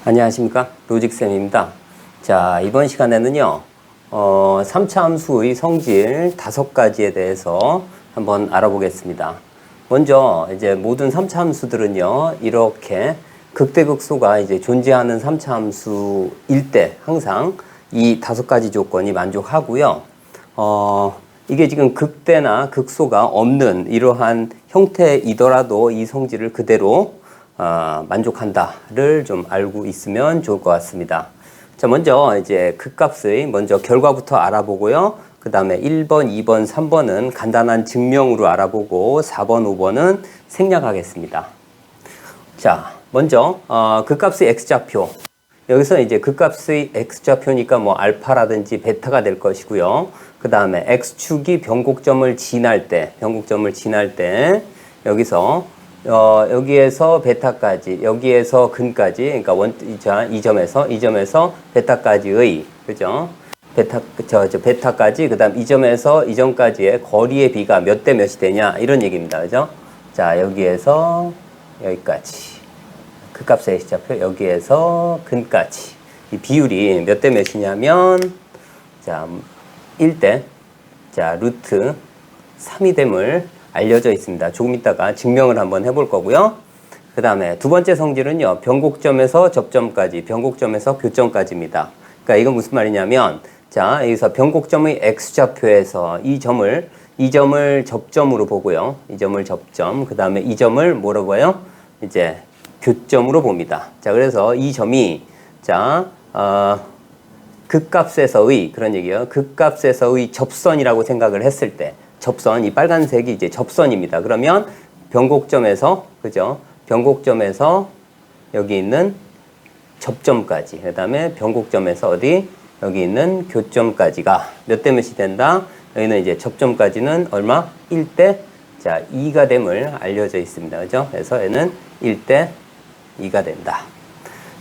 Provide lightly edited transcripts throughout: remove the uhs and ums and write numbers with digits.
안녕하십니까, 로직쌤입니다. 자, 이번 시간에는요 3차 함수의 성질 5가지에 대해서 한번 알아보겠습니다. 먼저 이제 모든 3차 함수들은요 이렇게 극대극소가 이제 존재하는 3차 함수일 때 항상 이 5가지 조건이 만족하고요. 이게 지금 극대나 극소가 없는 이러한 형태이더라도 이 성질을 그대로 만족한다를 좀 알고 있으면 좋을 것 같습니다. 자, 먼저 이제 극값의 먼저 결과부터 알아보고요. 그 다음에 1번, 2번, 3번은 간단한 증명으로 알아보고 4번, 5번은 생략하겠습니다. 자, 먼저 극값의 x좌표. 여기서 이제 극값의 x좌표니까 뭐 알파라든지 베타가 될 것이고요. 그 다음에 x축이 변곡점을 지날 때 여기서 여기에서 베타까지, 여기에서 근까지, 그러니까 이 점에서 베타까지의, 그죠? 베타까지, 그 다음 이 점에서 이 점까지의 거리의 비가 몇 대 몇이 되냐, 이런 얘기입니다. 그죠? 자, 여기에서 여기까지. 극값의 x좌표, 여기에서 근까지. 이 비율이 몇 대 몇이냐면, 자, 1대, 자, 루트 3이 됨을 알려져 있습니다. 조금 있다가 증명을 한번 해볼 거고요. 그 다음에 두 번째 성질은요, 변곡점에서 접점까지, 변곡점에서 교점까지입니다. 그러니까 이건 무슨 말이냐면, 자, 여기서 변곡점의 x좌표에서 이 점을 접점으로 보고요. 이 점을 접점, 그 다음에 이 점을 뭐라고 봐요? 이제 교점으로 봅니다. 자, 그래서 이 점이, 자, 극값에서의, 그런 얘기예요. 극값에서의 접선이라고 생각을 했을 때, 접선, 이 빨간색이 이제 접선입니다. 그러면 변곡점에서, 그죠? 변곡점에서 여기 있는 접점까지, 그 다음에 변곡점에서 어디? 여기 있는 교점까지가 몇 대 몇이 된다? 여기는 이제 접점까지는 얼마? 1대, 자, 2가 됨을 알려져 있습니다. 그죠? 그래서 얘는 1대 2가 된다.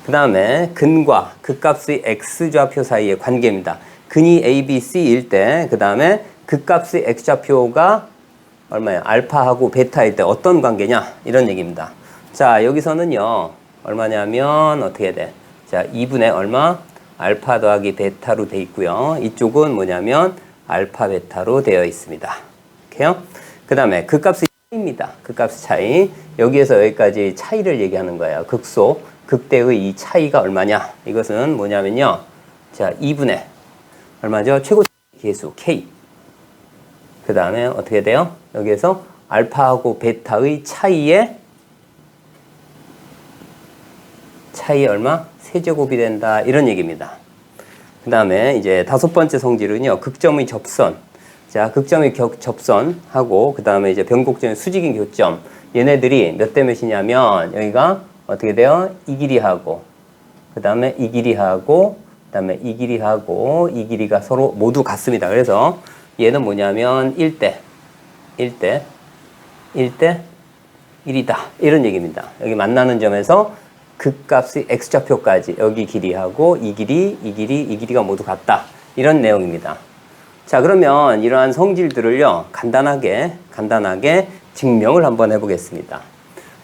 그 다음에 근과 극값의 x좌표 사이의 관계입니다. 근이 a, b, c일 때, 그 다음에 극값의 x좌표가 얼마예요? 알파하고 베타일 때 어떤 관계냐? 이런 얘기입니다. 자, 여기서는요, 얼마냐면, 어떻게 돼? 자, 2분의 얼마? 알파 더하기 베타로 돼 있고요. 이쪽은 뭐냐면, 알파 베타로 되어 있습니다. 오케이요? 그 다음에 극값의 차이입니다. 극값의 차이. 여기에서 여기까지 차이를 얘기하는 거예요. 극소, 극대의 이 차이가 얼마냐? 이것은 뭐냐면요. 자, 2분의 얼마죠? 최고 계수 K. 그 다음에 어떻게 돼요? 여기에서 알파하고 베타의 차이 얼마? 세제곱이 된다. 이런 얘기입니다. 그 다음에 이제 5번째 성질은요. 극점의 접선. 자, 극점의 접선하고 그 다음에 이제 변곡점의 수직인 교점. 얘네들이 몇 대 몇이냐면 여기가 어떻게 돼요? 이 길이하고 그 다음에 이 길이하고 그 다음에 이 길이하고 이 길이가 서로 모두 같습니다. 그래서 얘는 뭐냐면 1대 1이다. 이런 얘기입니다. 여기 만나는 점에서 극값의 x좌표까지 여기 길이하고 이 길이가 모두 같다. 이런 내용입니다. 자, 그러면 이러한 성질들을요, 간단하게 증명을 한번 해보겠습니다.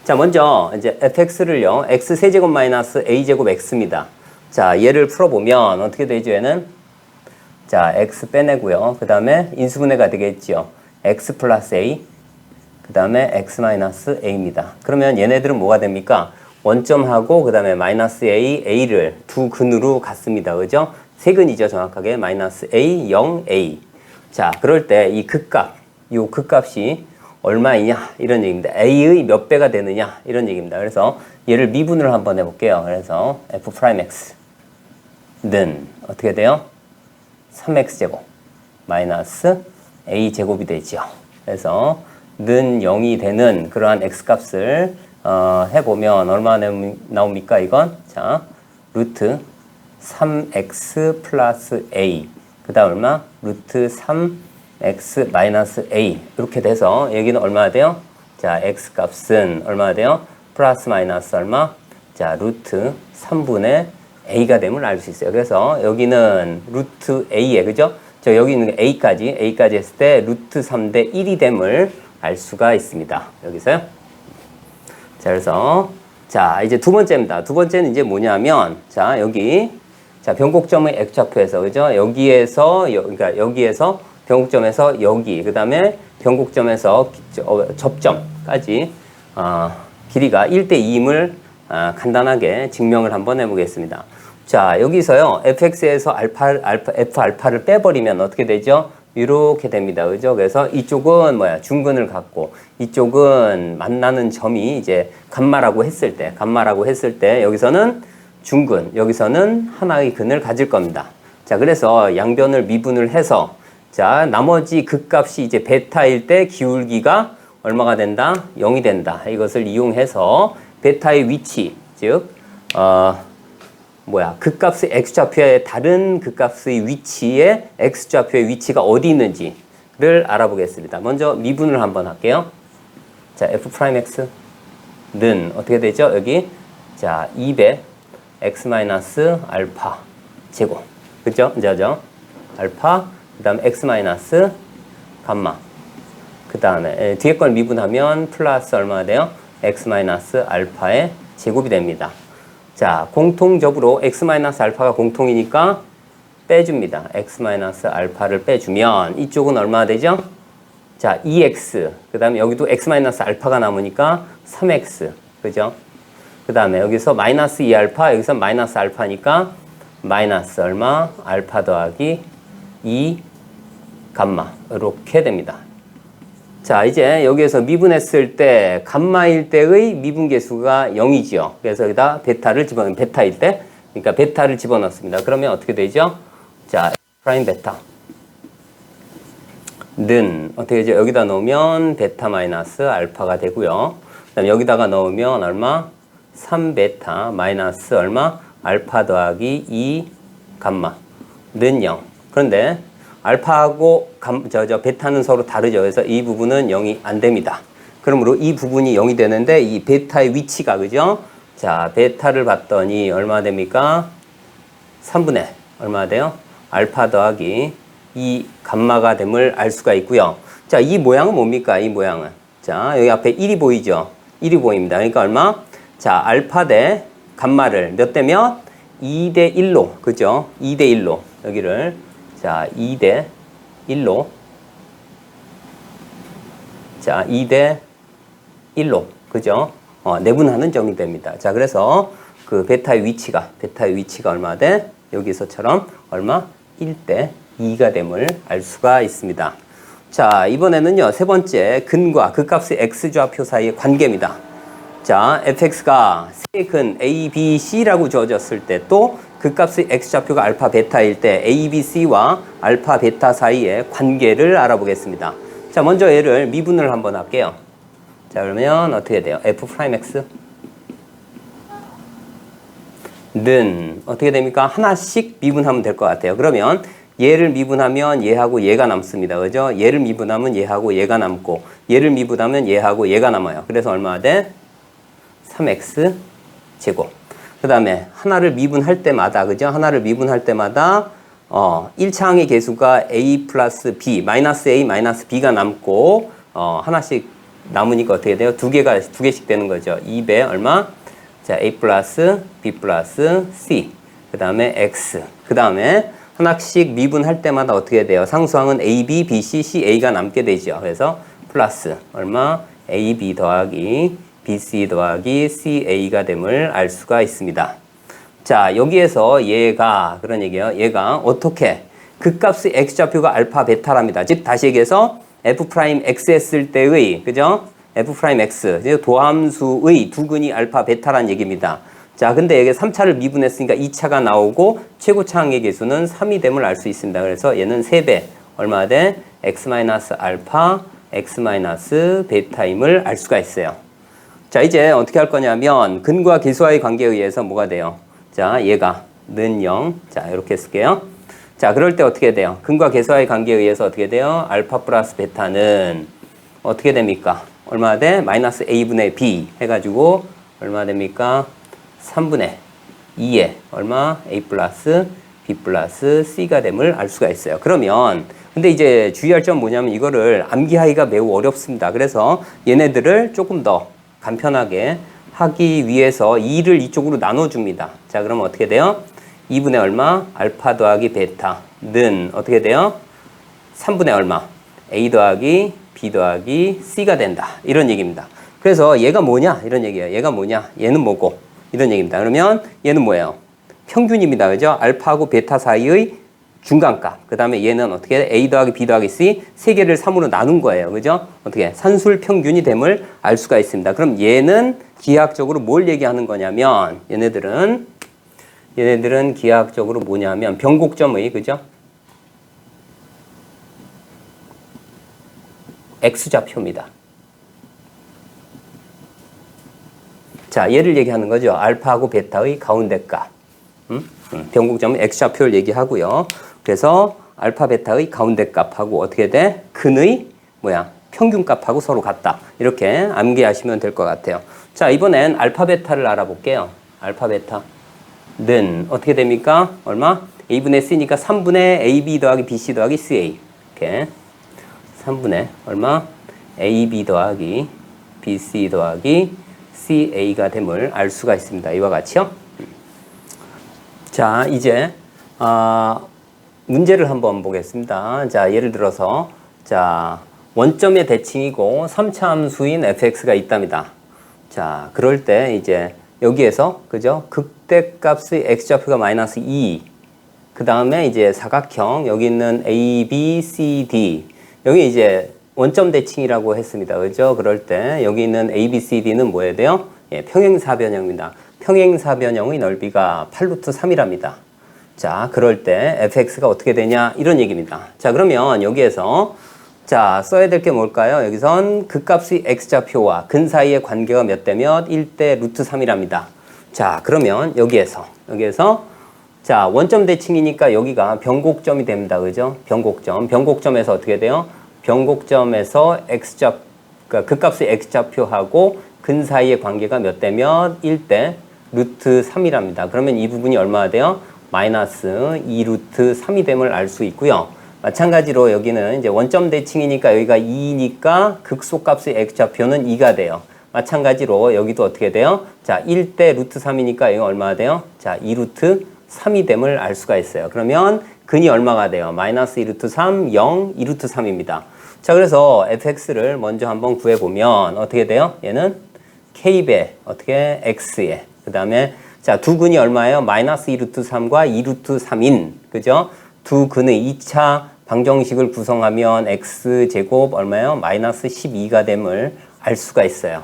자, 먼저 이제 fx를요, x세제곱 마이너스 a제곱 x입니다. 자, 얘를 풀어보면 어떻게 되죠, 얘는? 자, x 빼내고요. 그 다음에 인수분해가 되겠죠. x 플러스 a, 그 다음에 x 마이너스 a입니다. 그러면 얘네들은 뭐가 됩니까? 원점하고 그 다음에 마이너스 a를 두 근으로 갖습니다. 그죠? 세 근이죠, 정확하게. 마이너스 a, 0, a. 자, 그럴 때 이 요 극값이 얼마이냐? 이런 얘기입니다. a의 몇 배가 되느냐? 이런 얘기입니다. 그래서 얘를 미분을 한번 해볼게요. 그래서 f'x는 어떻게 돼요? 3x제곱 마이너스 a제곱이 되죠. 그래서 는 0이 되는 그러한 x값을 해보면 얼마 나옵니까? 이건 자, 루트 3x 플러스 a 그 다음 얼마? 루트 3x 마이너스 a 이렇게 돼서 여기는 얼마나 돼요? 자, x값은 얼마나 돼요? 플러스 마이너스 얼마? 자, 루트 3분의 a가 됨을 알 수 있어요. 그래서 여기는 루트 a에, 그죠? 저 여기 있는 게 a까지 했을 때 루트 3대 1이 됨을 알 수가 있습니다. 여기서요. 자, 그래서 자, 이제 두 번째입니다. 두 번째는 이제 뭐냐면, 자, 여기, 자, 변곡점의 X좌표에서, 그죠? 그러니까 여기에서, 변곡점에서 여기, 그 다음에 변곡점에서 접점까지, 길이가 1대2임을 간단하게 증명을 한번 해보겠습니다. 자, 여기서요, fx에서 f알파를 빼버리면 어떻게 되죠? 이렇게 됩니다. 그죠? 그래서 이쪽은 중근을 갖고, 이쪽은 만나는 점이 이제 감마라고 했을 때, 여기서는 중근, 여기서는 하나의 근을 가질 겁니다. 자, 그래서 양변을 미분을 해서, 자, 나머지 극값이 이제 베타일 때 기울기가 얼마가 된다? 0이 된다. 이것을 이용해서 베타의 위치, 즉, 극값의 x좌표의 다른 극값의 위치에 x좌표의 위치가 어디 있는지를 알아보겠습니다. 먼저 미분을 한번 할게요. 자, f'x는 어떻게 되죠? 여기, 자, 2배 x 알파 제곱. 그죠? 이제죠? 알파, 그 다음 x 감마. 그 다음에 뒤에 걸 미분하면 플러스 얼마가 돼요? x 알파의 제곱이 됩니다. 자, 공통적으로 x 알파가 공통이니까 빼줍니다. x 알파를 빼주면 이쪽은 얼마가 되죠? 자, 2x. 그 다음에 여기도 x 알파가 남으니까 3x. 그죠? 그 다음에 여기서 마이너스 2알파, 여기서 마이너스 알파니까 마이너스 얼마? 알파 더하기 2 감마. 이렇게 됩니다. 자, 이제 여기에서 미분했을 때 감마일 때의 미분계수가 0이죠. 그래서 여기다 베타일 때, 그러니까 베타를 집어넣습니다. 그러면 어떻게 되죠? 자, 프라임 베타는 어떻게 되죠? 여기다 넣으면 베타 마이너스 알파가 되고요. 그다음 여기다가 넣으면 얼마? 3베타 마이너스 얼마? 알파 더하기 2 감마는 0. 그런데 알파하고 베타는 서로 다르죠. 그래서 이 부분은 0이 안 됩니다. 그러므로 이 부분이 0이 되는데 이 베타의 위치가, 그죠? 자, 베타를 봤더니 얼마 됩니까? 3분의 얼마 돼요? 알파 더하기 2 감마가 됨을 알 수가 있고요. 자, 이 모양은 뭡니까? 이 모양은. 자, 여기 앞에 1이 보이죠? 1이 보입니다. 그러니까 얼마? 자, 알파 대 감마를 몇 대면? 2대 1로. 그죠? 2대 1로. 여기를. 자, 2대 1로. 자, 2대 1로. 그죠? 내분하는 점이 됩니다. 자, 그래서 그 베타의 위치가 얼마 돼? 여기서처럼 얼마? 1대 2가 됨을 알 수가 있습니다. 자, 이번에는요, 세 번째, 근과 극값의 x좌표 사이의 관계입니다. 자, fx가 세 근 a, b, c라고 주어졌을 때 또 극값의 x좌표가 알파 베타일 때 a, b, c와 알파 베타 사이의 관계를 알아보겠습니다. 자, 먼저 얘를 미분을 한번 할게요. 자, 그러면 어떻게 돼요? f'x 는 어떻게 됩니까? 하나씩 미분하면 될 것 같아요. 그러면 얘를 미분하면 얘하고 얘가 남습니다. 그죠? 얘를 미분하면 얘하고 얘가 남고, 얘를 미분하면 얘하고 얘가 남아요. 그래서 얼마가 돼? 3x 제곱. 그 다음에 하나를 미분할 때마다, 그죠? 하나를 미분할 때마다 1차항의 계수가 a 플러스 b, 마이너스 a, 마이너스 b가 남고, 하나씩 남으니까 어떻게 돼요? 두 개씩 되는 거죠. 2배 얼마? 자, a 플러스 b 플러스 c. 그 다음에 x. 그 다음에 하나씩 미분할 때마다 어떻게 돼요? 상수항은 a, b, b, c, c, a가 남게 되죠. 그래서 플러스 얼마? a, b 더하기 BC 더하기 CA가 됨을 알 수가 있습니다. 자, 여기에서 얘가, 그런 얘기예요. 얘가 어떻게 극값의 x좌표가 알파 베타랍니다. 즉, 다시 얘기해서 f'x 했을 때의, 그죠? f'x, 도함수의 두 근이 알파 베타란 얘기입니다. 자, 근데 여기 3차를 미분했으니까 2차가 나오고 최고차항의 계수는 3이 됨을 알 수 있습니다. 그래서 얘는 3배, 얼마 돼? x-알파, x-베타임을 알 수가 있어요. 자, 이제 어떻게 할 거냐면 근과 계수와의 관계에 의해서 뭐가 돼요? 자, 얘가 는 0. 자, 이렇게 쓸게요. 자, 그럴 때 어떻게 돼요? 근과 계수와의 관계에 의해서 어떻게 돼요? 알파 플러스 베타는 어떻게 됩니까? 얼마 돼? 마이너스 a분의 b 해가지고 얼마 됩니까? 3분의 2에 얼마? a 플러스 b 플러스 c가 됨을 알 수가 있어요. 그러면 근데 이제 주의할 점 뭐냐면 이거를 암기하기가 매우 어렵습니다. 그래서 얘네들을 조금 더 간편하게 하기 위해서 2를 이쪽으로 나눠줍니다. 자, 그러면 어떻게 돼요? 2분의 얼마? 알파 더하기 베타는 어떻게 돼요? 3분의 얼마? A 더하기 B 더하기 C가 된다. 이런 얘기입니다. 그래서 얘가 뭐냐? 이런 얘기예요. 얘가 뭐냐? 얘는 뭐고? 이런 얘기입니다. 그러면 얘는 뭐예요? 평균입니다. 그죠? 알파하고 베타 사이의 중간값. 그 다음에 얘는 어떻게 해? A 더하기 B 더하기 C 세 개를 3으로 나눈 거예요. 그죠? 어떻게? 산술 평균이 됨을 알 수가 있습니다. 그럼 얘는 기하학적으로 뭘 얘기하는 거냐면 얘네들은 기하학적으로 뭐냐면 변곡점의 그죠? X좌표입니다. 자, 얘를 얘기하는 거죠. 알파하고 베타의 가운데 값. 변곡점은 X좌표를 얘기하고요. 그래서 알파 베타의 가운데 값하고 어떻게 돼? 근의 뭐야? 평균 값하고 서로 같다. 이렇게 암기하시면 될 것 같아요. 자, 이번엔 알파 베타를 알아볼게요. 알파 베타는 어떻게 됩니까? 얼마? A분의 C니까 3분의 AB 더하기 BC 더하기 CA. 이렇게 3분의 얼마? AB 더하기 BC 더하기 CA가 됨을 알 수가 있습니다. 이와 같이요. 자, 이제 문제를 한번 보겠습니다. 자, 예를 들어서 자, 원점의 대칭이고 3차 함수인 fx가 있답니다. 자, 그럴 때 이제 여기에서 그죠? 극대값의 x좌표가 마이너스 2. 그 다음에 이제 사각형 여기 있는 A, B, C, D 여기 이제 원점 대칭이라고 했습니다. 그죠? 그럴 때 여기 있는 A, B, C, D는 뭐해야 돼요? 예, 평행사변형입니다. 평행사변형의 넓이가 8루트 3이랍니다. 자, 그럴 때 fx가 어떻게 되냐? 이런 얘기입니다. 자, 그러면 여기에서 자, 써야 될 게 뭘까요? 여기선 극값의 x좌표와 근 사이의 관계가 몇 대 몇? 1대 루트 3이랍니다. 자, 그러면 여기에서 자, 원점 대칭이니까 여기가 변곡점이 됩니다. 그죠? 변곡점에서 어떻게 돼요? 변곡점에서 그러니까 극값의 x좌표하고 근 사이의 관계가 몇 대 몇? 1대 루트 3이랍니다. 그러면 이 부분이 얼마나 돼요? 마이너스 2루트 3이 됨을 알 수 있고요. 마찬가지로 여기는 이제 원점 대칭이니까 여기가 2니까 극소값의 x좌표는 2가 돼요. 마찬가지로 여기도 어떻게 돼요? 자, 1대 루트 3이니까 이거 얼마나 돼요? 자, 2루트 3이 됨을 알 수가 있어요. 그러면 근이 얼마가 돼요? 마이너스 2루트 3, 0, 2루트 3입니다. 자, 그래서 fx를 먼저 한번 구해보면 어떻게 돼요? 얘는 k배, 어떻게? x에. 그 다음에 자, 두 근이 얼마예요? 마이너스 2루트 3과 2루트 3인, 그죠? 두 근의 2차 방정식을 구성하면 x제곱 얼마예요? 마이너스 12가 됨을 알 수가 있어요.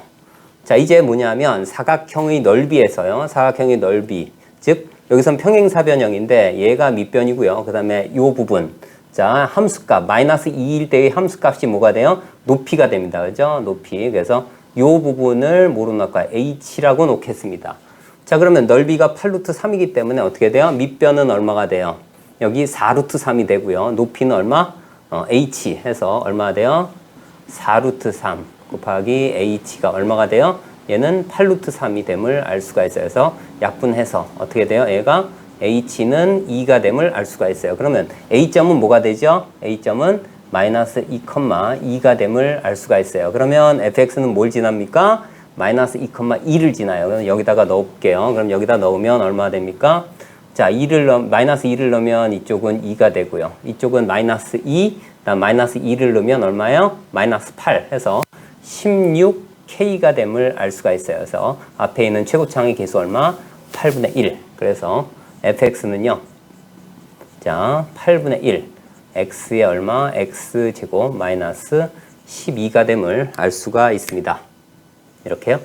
자, 이제 뭐냐면 사각형의 넓이에서요. 사각형의 넓이, 즉 여기선 평행사변형인데 얘가 밑변이고요. 그 다음에 이 부분, 자, 함수값 마이너스 2일 때의 함수값이 뭐가 돼요? 높이가 됩니다. 그죠? 높이. 그래서 이 부분을 뭐로 놓을까요? h라고 놓겠습니다. 자, 그러면 넓이가 8루트 3이기 때문에 어떻게 돼요? 밑변은 얼마가 돼요? 여기 4루트 3이 되고요. 높이는 얼마? h 해서 얼마가 돼요? 4루트 3 곱하기 h가 얼마가 돼요? 얘는 8루트 3이 됨을 알 수가 있어요. 그래서 약분해서 어떻게 돼요? 얘가 h는 2가 됨을 알 수가 있어요. 그러면 a점은 뭐가 되죠? a점은 마이너스 2,2가 됨을 알 수가 있어요. 그러면 fx는 뭘 지납니까? 마이너스 2,2를 지나요. 그럼 여기다가 넣을게요. 그럼 여기다 넣으면 얼마 됩니까? 자, 마이너스 2를 넣으면 이쪽은 2가 되고요. 이쪽은 마이너스 2, 그다음 마이너스 2를 넣으면 얼마예요? 마이너스 8 해서 16k가 됨을 알 수가 있어요. 그래서 앞에 있는 최고창의 개수 얼마? 8분의 1. 그래서 fx는요. 자, 8분의 1. x의 얼마? x제곱 마이너스 12가 됨을 알 수가 있습니다. 이렇게요.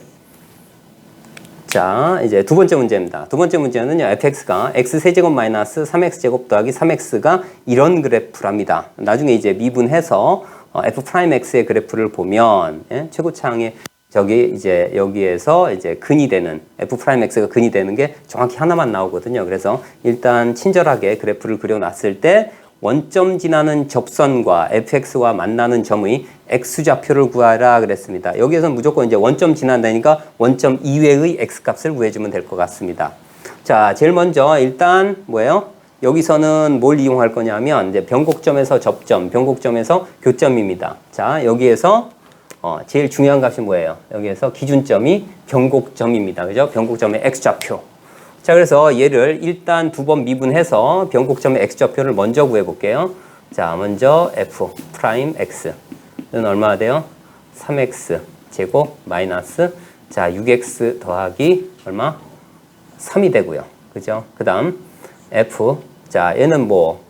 자, 이제 두 번째 문제입니다. 두 번째 문제는요, fx가 x세제곱 마이너스 3x제곱 더하기 3x가 이런 그래프랍니다. 나중에 이제 미분해서 f'x의 그래프를 보면, 예? 최고창에 저기 이제 여기에서 이제 근이 되는, f'x가 근이 되는 게 정확히 하나만 나오거든요. 그래서 일단 친절하게 그래프를 그려놨을 때 원점 지나는 접선과 fx와 만나는 점의 x좌표를 구하라 그랬습니다. 여기에서는 무조건 이제 원점 지난다니까 원점 이외의 x값을 구해주면 될 것 같습니다. 자, 제일 먼저 일단 뭐예요? 여기서는 뭘 이용할 거냐면 이제 변곡점에서 접점, 변곡점에서 교점입니다. 자, 여기에서 제일 중요한 값이 뭐예요? 여기에서 기준점이 변곡점입니다. 그죠? 변곡점의 x좌표. 자, 그래서 얘를 일단 두 번 미분해서 변곡점의 x좌표를 먼저 구해볼게요. 자, 먼저 f 프라임 x는 얼마나 돼요? 3x 제곱 마이너스 자 6x 더하기 얼마? 3이 되고요. 그죠? 그 다음 f 자 얘는 뭐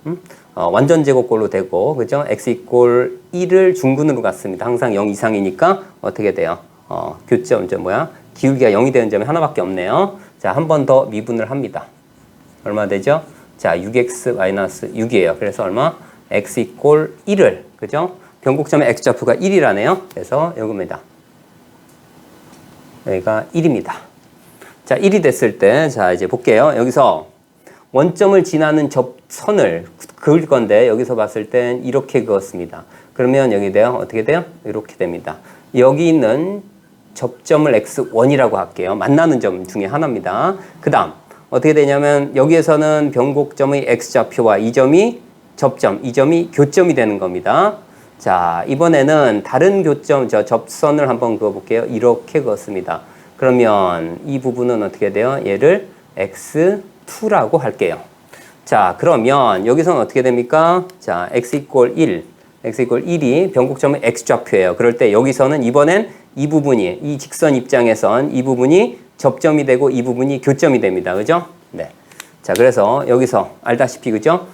완전 제곱꼴로 되고 그죠? x 이꼴 1을 중근으로 갔습니다. 항상 0 이상이니까 어떻게 돼요? 교점 뭐야? 기울기가 0이 되는 점이 하나밖에 없네요. 자, 한 번 더 미분을 합니다. 얼마 되죠? 자, 6x 마이너스 6이에요. 그래서 얼마? x 이꼴 1을 그죠? 변곡점의 x좌표가 1이라네요. 그래서 이겁니다. 여기가 1입니다. 자, 1이 됐을 때, 자, 이제 볼게요. 여기서 원점을 지나는 접선을 그을 건데, 여기서 봤을 땐 이렇게 그었습니다. 그러면 여기 돼요? 어떻게 돼요? 이렇게 됩니다. 여기 있는 접점을 x1이라고 할게요. 만나는 점 중에 하나입니다. 그 다음, 어떻게 되냐면, 여기에서는 변곡점의 x좌표와 이 점이 접점, 이 점이 교점이 되는 겁니다. 자, 이번에는 다른 교점, 접선을 한번 그어볼게요. 이렇게 그었습니다. 그러면 이 부분은 어떻게 돼요? 얘를 x2라고 할게요. 자, 그러면 여기서는 어떻게 됩니까? 자, x 이꼴 1, x 이꼴 1이 변곡점의 x좌표예요. 그럴 때 여기서는 이번엔 이 부분이, 이 직선 입장에선 이 부분이 접점이 되고 이 부분이 교점이 됩니다. 그죠? 네. 자, 그래서 여기서 알다시피, 그죠?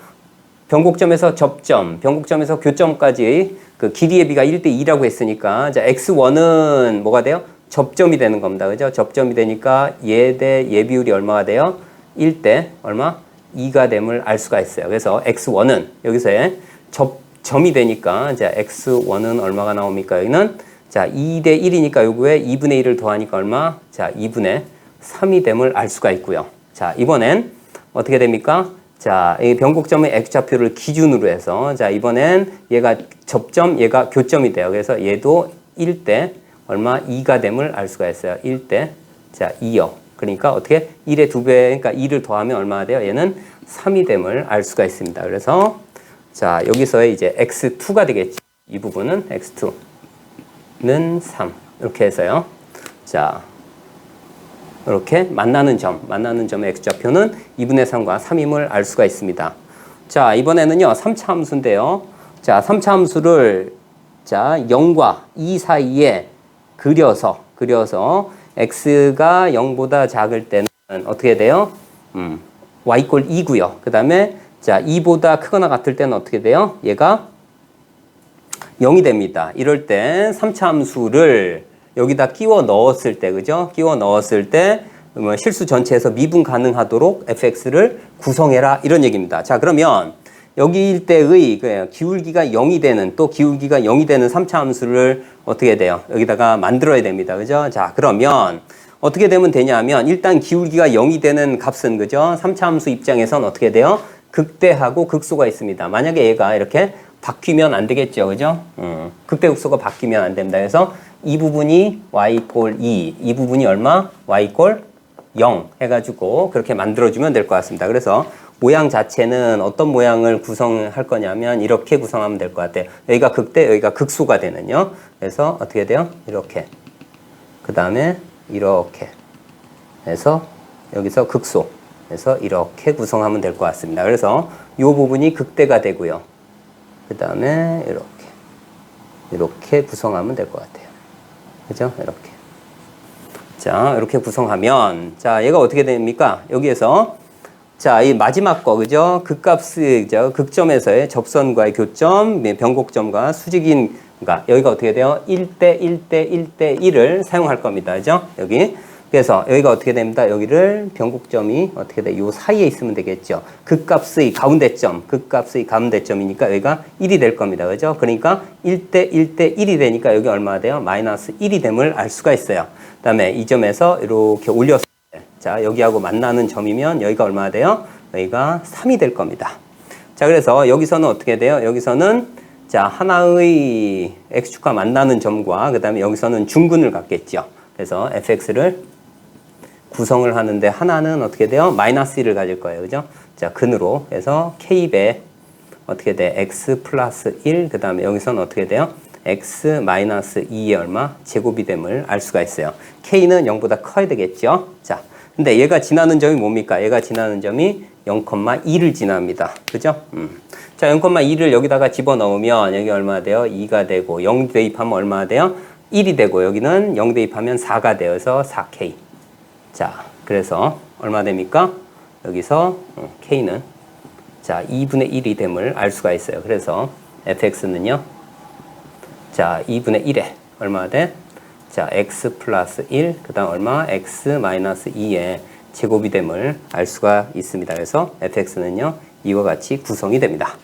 변곡점에서 접점, 변곡점에서 교점까지 그 길이의 비가 1대 2라고 했으니까 자, x1은 뭐가 돼요? 접점이 되는 겁니다. 그죠? 접점이 되니까 얘 대 얘 비율이 얼마가 돼요? 1대 얼마? 2가 됨을 알 수가 있어요. 그래서 x1은 여기서의 접점이 되니까 자, x1은 얼마가 나옵니까? 여기는 자, 2대 1이니까 요거에 2분의 1을 더하니까 얼마? 자, 2분의 3이 됨을 알 수가 있고요. 자, 이번엔 어떻게 됩니까? 자, 이 변곡점의 x좌표를 기준으로 해서 자, 이번엔 얘가 접점, 얘가 교점이 돼요. 그래서 얘도 1대 얼마? 2가 됨을 알 수가 있어요. 1대 자, 2요. 그러니까 어떻게? 1의 2배, 그러니까 2를 더하면 얼마가 돼요? 얘는 3이 됨을 알 수가 있습니다. 그래서 자, 여기서의 이제 x2가 되겠죠. 이 부분은 x2는 3. 이렇게 해서요. 자, 이렇게 만나는 점의 x좌표는 2분의 3과 3임을 알 수가 있습니다. 자, 이번에는요, 3차 함수인데요. 자, 3차 함수를 자, 0과 2 사이에 그려서 x가 0보다 작을 때는 어떻게 돼요? y 이꼴 2고요. 그 다음에 자, 2보다 크거나 같을 때는 어떻게 돼요? 얘가 0이 됩니다. 이럴 때 3차 함수를 여기다 끼워 넣었을 때, 그죠? 끼워 넣었을 때, 실수 전체에서 미분 가능하도록 fx를 구성해라. 이런 얘기입니다. 자, 그러면 여기일 때의 기울기가 0이 되는, 또 기울기가 0이 되는 3차 함수를 어떻게 돼요? 여기다가 만들어야 됩니다. 그죠? 자, 그러면 어떻게 되면 되냐면, 일단 기울기가 0이 되는 값은, 그죠? 3차 함수 입장에선 어떻게 돼요? 극대하고 극소가 있습니다. 만약에 얘가 이렇게 바뀌면 안 되겠죠. 그죠? 극대 극소가 바뀌면 안 됩니다. 그래서 이 부분이 y 이꼴 2, 이 부분이 얼마? y 이꼴 0 해가지고 그렇게 만들어주면 될 것 같습니다. 그래서 모양 자체는 어떤 모양을 구성할 거냐면 이렇게 구성하면 될 것 같아요. 여기가 극대, 여기가 극소가 되는요. 그래서 어떻게 돼요? 이렇게. 그 다음에 이렇게 해서 여기서 극소. 그래서 이렇게 구성하면 될 것 같습니다. 그래서 이 부분이 극대가 되고요. 그 다음에 이렇게 구성하면 될 것 같아요. 그죠? 이렇게. 자, 이렇게 구성하면, 자, 얘가 어떻게 됩니까? 여기에서, 자, 이 마지막 거, 그죠? 그값이죠. 극점에서의 접선과의 교점, 변곡점과 수직인, 그러니까 여기가 어떻게 돼요? 1대 1대 1대 1을 사용할 겁니다. 그죠? 여기. 그래서 여기가 어떻게 됩니다. 여기를 변곡점이 어떻게 돼? 요 사이에 있으면 되겠죠. 극값의 가운데점이니까 여기가 1이 될 겁니다. 그죠? 그러니까 1대 1대 1이 되니까 여기 얼마가 돼요? 마이너스 1이 됨을 알 수가 있어요. 그 다음에 이 점에서 이렇게 올렸을 때, 자, 여기하고 만나는 점이면 여기가 얼마가 돼요? 여기가 3이 될 겁니다. 자, 그래서 여기서는 어떻게 돼요? 여기서는 자, 하나의 x축과 만나는 점과 그 다음에 여기서는 중근을 갖겠죠. 그래서 fx를 구성을 하는데 하나는 어떻게 돼요? 마이너스 1을 가질 거예요. 그죠? 자, 근으로 해서 k배 어떻게 돼? x 플러스 1, 그 다음에 여기서는 어떻게 돼요? x 마이너스 2의 얼마? 제곱이 됨을 알 수가 있어요. k는 0보다 커야 되겠죠? 자, 근데 얘가 지나는 점이 뭡니까? 얘가 지나는 점이 0,2를 지납니다. 그죠? 자, 0,2를 여기다가 집어넣으면 여기 얼마 돼요? 2가 되고 0 대입하면 얼마 돼요? 1이 되고 여기는 0 대입하면 4가 되어서 4k. 자, 그래서 얼마 됩니까? 여기서 k는 자 2분의 1이 됨을 알 수가 있어요. 그래서 fx는요. 자 2분의 1에 얼마 돼? 자 x 플러스 1, 그 다음 얼마? x 마이너스 2의 제곱이 됨을 알 수가 있습니다. 그래서 fx는요. 이와 같이 구성이 됩니다.